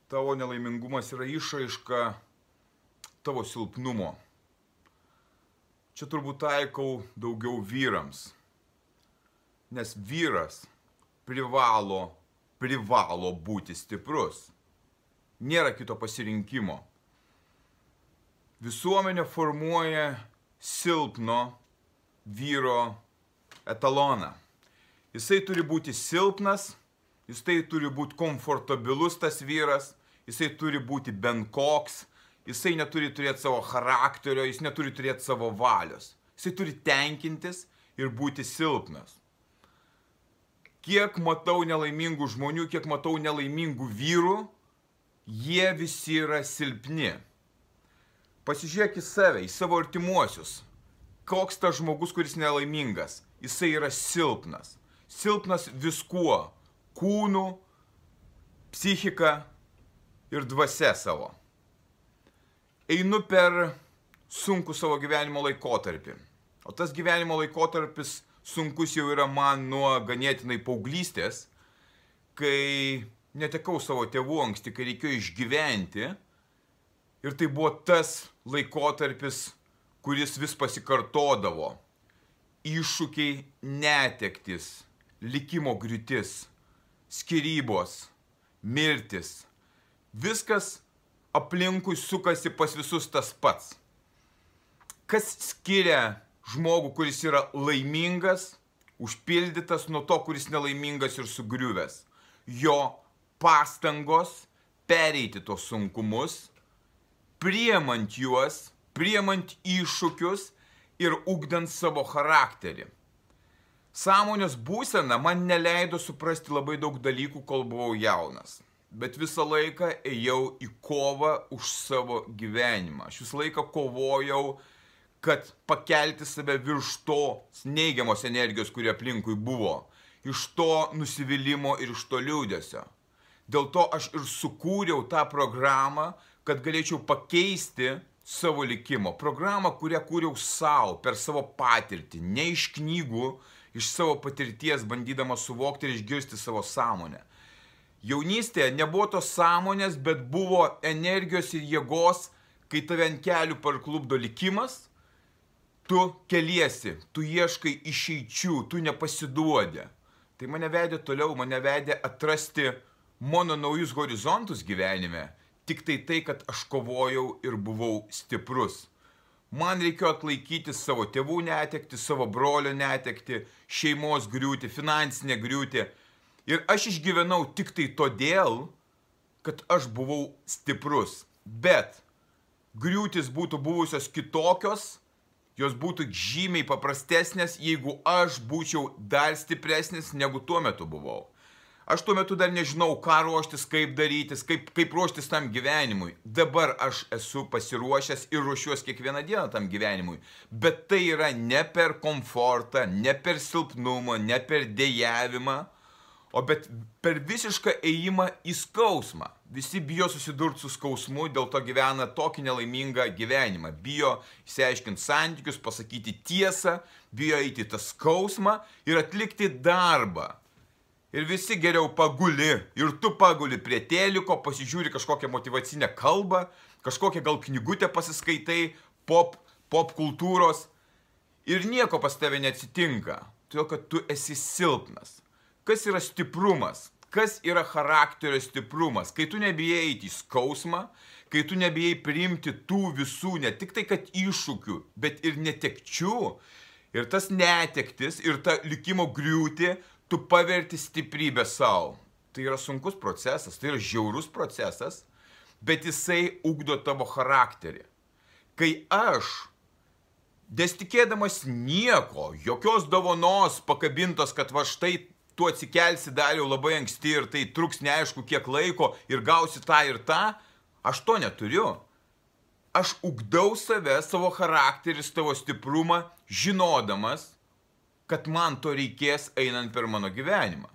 Tavo nelaimingumas yra išraiška tavo silpnumo. Čia turbūt taikau daugiau vyrams, nes vyras privalo būti stiprus. Nėra kito pasirinkimo. Visuomenė formuoja silpno vyro etaloną. Jisai turi būti silpnas, jisai turi būti komfortabilus tas vyras, jisai turi būti bent koks, jisai neturi turėti savo charakterio, jis neturi turėti savo valios. Jisai turi tenkintis ir būti silpnas. Kiek matau nelaimingų žmonių, kiek matau nelaimingų vyrų, jie visi yra silpni. Pasižiūrėk į save, į savo artimuosius. Koks tas žmogus, kuris nelaimingas? Jisai yra silpnas. Silpnas viskuo. Kūnu, psichika ir dvasia savo. Einu per sunkų savo gyvenimo laikotarpį. O tas gyvenimo laikotarpis sunkus jau yra man nuo ganėtinai paauglystės, kai netekau savo tėvų anksti, kai reikėjo išgyventi. Ir tai buvo tas laikotarpis, kuris vis pasikartodavo. Iššūkiai, netektis, likimo griūtis, skyrybos, mirtis. Viskas aplinkui sukasi pas visus tas pats. Kas skiria žmogų, kuris yra laimingas, užpildytas, nuo to, kuris nelaimingas ir sugriuvęs? Jo pastangos pereiti tos sunkumus, priimant juos, priimant iššūkius ir ugdant savo charakterį. Sąmonės būsena man neleido suprasti labai daug dalykų, kol buvau jaunas. Bet visą laiką ėjau į kovą už savo gyvenimą. Aš visą laiką kovojau, kad pakelti save virš tos neigiamos energijos, kurie aplinkui buvo. Iš to nusivylimo ir iš to liūdesio. Dėl to aš ir sukūriau tą programą, kad galėčiau pakeisti savo likimo. Programą, kurią kūriau savo, per savo patirtį, ne iš knygų, iš savo patirties, bandydamas suvokti ir išgirsti savo sąmonę. Jaunystėje nebuvo tos sąmonės, bet buvo energijos ir jėgos, kai tave ant kelių parklupdo likimas, tu keliesi, tu ieškai išeičių, tu nepasiduodi. Tai mane vedė toliau, mane vedė atrasti mano naujus horizontus gyvenime, tik tai, kad aš kovojau ir buvau stiprus. Man reikėjo atlaikyti savo tėvų netekti, savo brolio netekti, šeimos griūtį, finansinę griūtį. Ir aš išgyvenau tik tai todėl, kad aš buvau stiprus. Bet griūtis būtų buvusios kitokios, jos būtų žymiai paprastesnės, jeigu aš būčiau dar stipresnis, negu tuo metu buvau. Aš tuo metu dar nežinau, ką ruoštis, kaip darytis, kaip ruoštis tam gyvenimui. Dabar aš esu pasiruošęs ir ruošiuos kiekvieną dieną tam gyvenimui. Bet tai yra ne per komfortą, ne per silpnumą, ne per dejavimą, o bet per visišką ėjimą į skausmą. Visi bijo susidurti su skausmu, dėl to gyvena tokį nelaimingą gyvenimą. Bijo išsiaiškinti santykius, pasakyti tiesą, bijo eiti į tą skausmą ir atlikti darbą. Ir visi geriau paguli, ir tu paguli prie teliko, pasižiūri kažkokią motyvacinę kalbą, kažkokią gal knygutę pasiskaitai, pop kultūros, ir nieko pas tave neatsitinka, todėl kad tu esi silpnas. Kas yra stiprumas? Kas yra charakterio stiprumas? Kai tu nebijai eiti į skausmą, kai tu nebijai priimti tų visų, ne tik tai, kad iššūkių, bet ir netekčių, ir tas netektis, ir ta likimo griūti, tu paverti stiprybę savo. Tai yra sunkus procesas, tai yra žiaurus procesas, bet jisai ugdo tavo charakterį. Kai aš, nesitikėdamas nieko, jokios dovanos pakabintos, kad va štai tu atsikelsi dar jau labai anksti ir tai truks neaišku kiek laiko ir gausi tą ir tą, aš to neturiu. Aš ugdau save, savo charakterį, savo stiprumą, žinodamas, kad man to reikės einant per mano gyvenimą.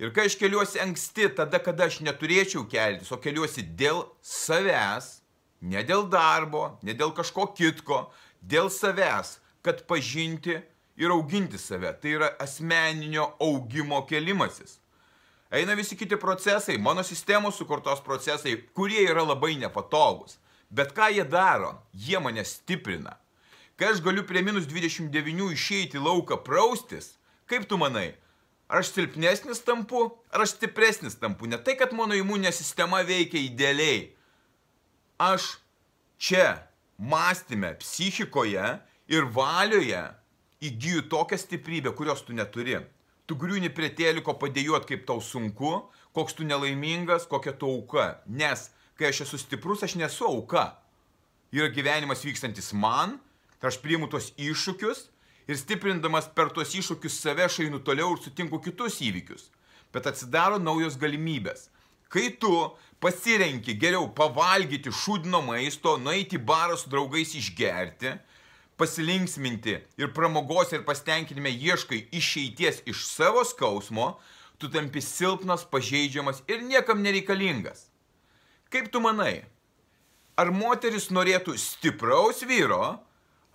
Ir kai aš keliuosi anksti, tada, kada aš neturėčiau keltis, o keliuosi dėl savęs, Ne dėl darbo, ne dėl kažko kitko, dėl savęs, kad pažinti ir auginti save. Tai yra asmeninio augimo kelimasis. Eina visi kiti procesai, mano sistemos sukurtos procesai, kurie yra labai nepatogus. Bet ką jie daro? Jie mane stiprina. Kai aš galiu prie -29 išeiti į lauką praustis, kaip tu manai? Ar aš silpnesnis tampu, ar aš stipresnis tampu? Ne tai, kad mano imuninė sistema veikia idealiai. Aš čia mąstyme, psichikoje ir valioje įgyju tokią stiprybę, kurios tu neturi. Tu griūni prie teliko padėjuot, kaip tau sunku, koks tu nelaimingas, kokia tu auka. Nes, kai aš esu stiprus, aš nesu auka. Yra gyvenimas vykstantis man, aš priimu tos iššūkius ir stiprindamas per tos iššūkius save aš einu toliau ir sutinku kitus įvykius. Bet atsidaro naujos galimybės. Kai tu pasirenki geriau pavalgyti šūdino maisto, nueiti į barą su draugais išgerti, pasilinksminti ir pramogos ir pasitenkinime ieškai išeities iš savo skausmo, tu tampi silpnas, pažeidžiamas ir niekam nereikalingas. Kaip tu manai, ar moteris norėtų stipraus vyro,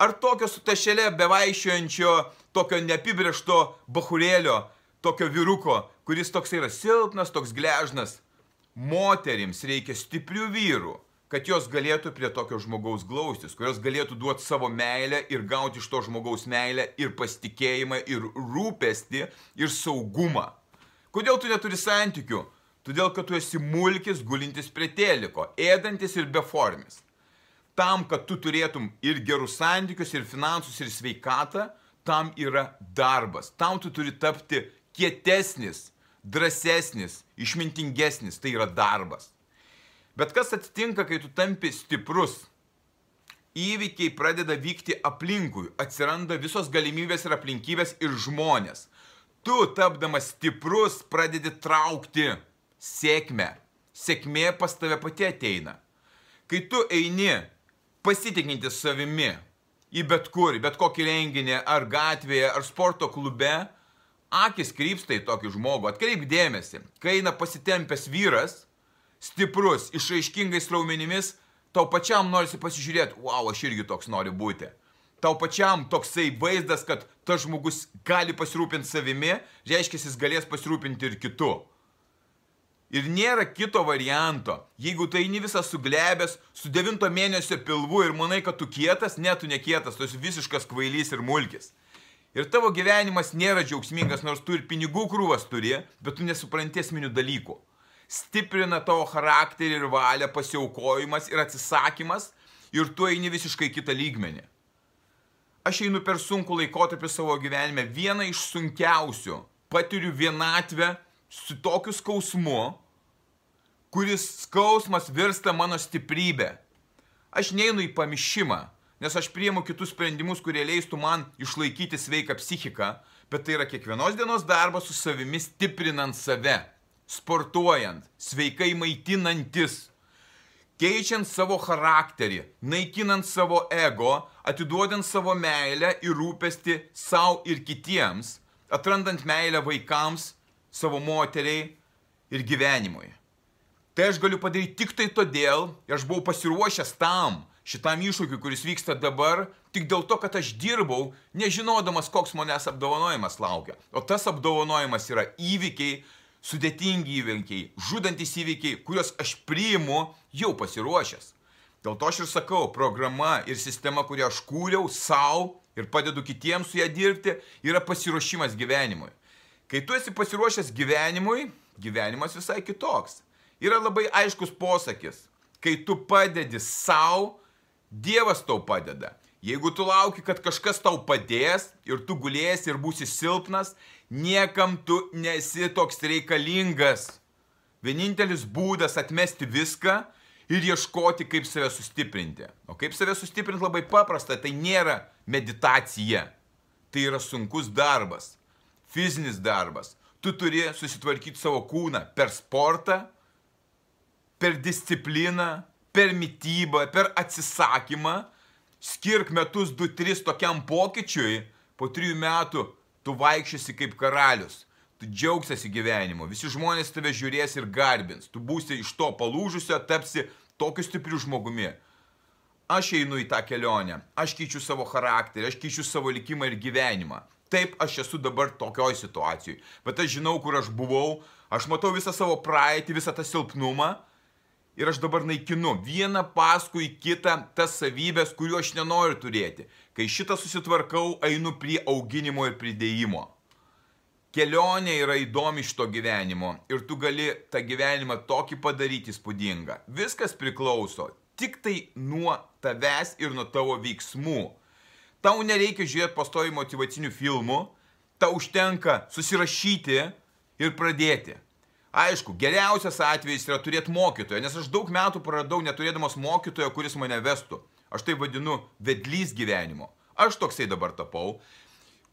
ar tokio su tašelė bevaišiojančio, tokio neapibrėžto bachurėlio, tokio vyruko, kuris toks yra silpnas, toks gležnas? Moterims reikia stiprių vyrų, kad jos galėtų prie tokio žmogaus glaustis, kurios galėtų duoti savo meilę ir gauti iš to žmogaus meilę ir pasitikėjimą ir rūpestį ir saugumą. Kodėl tu neturi santykių? Todėl, kad tu esi mulkis gulintis prie teliko, ėdantis ir beformis. Tam, kad tu turėtum ir gerus santykius, ir finansus, ir sveikatą, tam yra darbas. Tam tu turi tapti kietesnis, drąsesnis, išmintingesnis, tai yra darbas. Bet kas atsitinka, kai tu tampi stiprus? Įvykiai pradeda vykti aplinkui, atsiranda visos galimybės ir aplinkybės ir žmonės. Tu, tapdamas stiprus, pradedi traukti sėkmę. Sėkmė pas tave pati ateina. Kai tu eini pasitikintis savimi į bet kur, bet kokį renginį, ar gatvėje, ar sporto klube, akis krypsta į tokį žmogų. Atkreip dėmesį, kai eina pasitempęs vyras, stiprus, išraiškingais raumenimis, tau pačiam norisi pasižiūrėti, wow, aš irgi toks noriu būti. Tau pačiam toksai vaizdas, kad tas žmogus gali pasirūpinti savimi, reiškia, jis galės pasirūpinti ir kitu. Ir nėra kito varianto. Jeigu tu eini visas suglebęs, su 9 mėnesio pilvu ir manai, kad tu kietas, ne, tu nekietas, tu esi visiškas kvailys ir mulkis. Ir tavo gyvenimas nėra džiaugsmingas, nors tu ir pinigų krūvas turi, bet tu nesupranti esminių dalykų. Stiprina tavo charakterį ir valią pasiaukojimas ir atsisakymas ir tu eini visiškai kitą lygmenį. Aš einu per sunkų laikotarpį savo gyvenime, vieną iš sunkiausių. Patiriu vienatvę su tokiu skausmu, kuris skausmas virsta mano stiprybė. Aš neinu į pamišimą, nes aš priimu kitus sprendimus, kurie leistų man išlaikyti sveiką psichiką, bet tai yra kiekvienos dienos darbas su savimi stiprinant save, sportuojant, sveikai maitinantis, keičiant savo charakterį, naikinant savo ego, atiduodant savo meilę ir rūpestį sau ir kitiems, atrandant meilę vaikams, savo moteriai ir gyvenimui. Tai aš galiu padaryti tik tai todėl, ir aš buvau pasiruošęs šitam iššūkiui, kuris vyksta dabar, tik dėl to, kad aš dirbau, nežinodamas, koks manęs apdovanojimas laukia. O tas apdovanojimas yra įvykiai, sudėtingi įvykiai, žudantis įvykiai, kuriuos aš priimu jau pasiruošęs. Dėl to aš ir sakau, programa ir sistema, kurią aš kūriau sau ir padedu kitiems su ją dirbti, yra pasiruošimas gyvenimui. Kai tu esi pasiruošęs gyvenimui, gyvenimas visai kitoks. Yra labai aiškus posakis. Kai tu padedi sau, Dievas tau padeda. Jeigu tu lauki, kad kažkas tau padės ir tu gulėsi ir būsi silpnas, niekam tu nesi toks reikalingas. Vienintelis būdas atmesti viską ir ieškoti, kaip save sustiprinti. O kaip save sustiprinti labai paprasta, tai nėra meditacija. Tai yra sunkus darbas, fizinis darbas. Tu turi susitvarkyti savo kūną per sportą, per discipliną, per mitybą, per atsisakymą. Skirk metus 2-3 tokiam pokyčiui, po 3 metų tu vaikščiasi kaip karalius. Tu džiaugsiesi gyvenimu, visi žmonės tave žiūrės ir garbins. Tu būsi iš to palūžusio, tapsi tokiu stipriu žmogumi. aš einu į tą kelionę, aš keičiu savo charakterį, aš keičiu savo likimą ir gyvenimą. Taip, aš esu dabar tokioj situacijoj, bet aš žinau, kur aš buvau, aš matau visą savo praeitį, visą tą silpnumą ir aš dabar naikinu vieną paskui kitą tas savybės, kuriuo aš nenoriu turėti. Kai šitą susitvarkau, einu prie auginimo ir pridėjimo. Kelionė yra įdomi iš to gyvenimo ir tu gali tą gyvenimą tokį padaryti įspūdingą. Viskas priklauso tik tai nuo tavęs ir nuo tavo veiksmų. Tau nereikia žiūrėti pastoviai motyvacinių filmų, tau užtenka susirašyti ir pradėti. Aišku, geriausias atvejis yra turėti mokytoją, nes aš daug metų praradau neturėdamas mokytojo, kuris mane vestų. Aš tai vadinu vedlys gyvenimo. Aš toksai dabar tapau,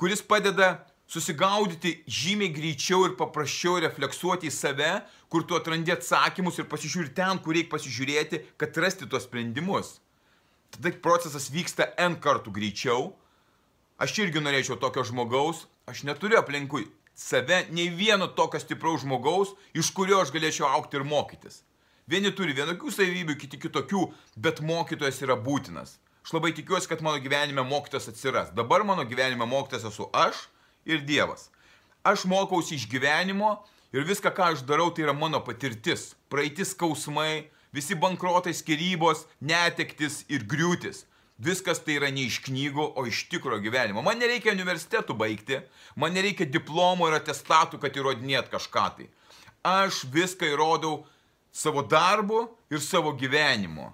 kuris padeda susigaudyti žymiai greičiau ir paprasčiau refleksuoti į save, kur tu atrandi atsakymus ir pasižiūri ten, kur reikia pasižiūrėti, kad rasti tuos sprendimus. Tada procesas vyksta N kartų greičiau. Aš irgi norėčiau tokio žmogaus, aš neturiu aplinkui save nei vieno tokio stipraus žmogaus, iš kurio aš galėčiau augti ir mokytis. Vieni turi vienokių savybių, kiti kitokių, bet mokytojas yra būtinas. Aš labai tikiuosi, kad mano gyvenime mokytojas atsiras. Dabar mano gyvenime mokytojas esu aš ir Dievas. Aš mokausi iš gyvenimo ir viską, ką aš darau, tai yra mano patirtis. Praeitis skausmai, visi bankrotai, skyrybos, netektis ir griūtis. Viskas tai yra ne iš knygų, o iš tikro gyvenimo. Man nereikia universitetų baigti, man nereikia diplomų ir atestatų, kad įrodinėt kažką tai. Aš viską įrodau savo darbu ir savo gyvenimu.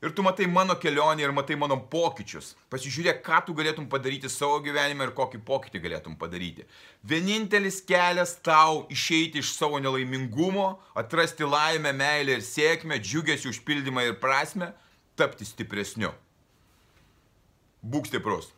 Ir tu matai mano kelionę ir matai mano pokyčius. Pasižiūrėk, ką tu galėtum padaryti savo gyvenime ir kokį pokytį galėtum padaryti. Vienintelis kelias tau išeiti iš savo nelaimingumo, atrasti laimę, meilę ir sėkmę, džiugesį, užpildymą ir prasmę, tapti stipresniu. Būk stiprus.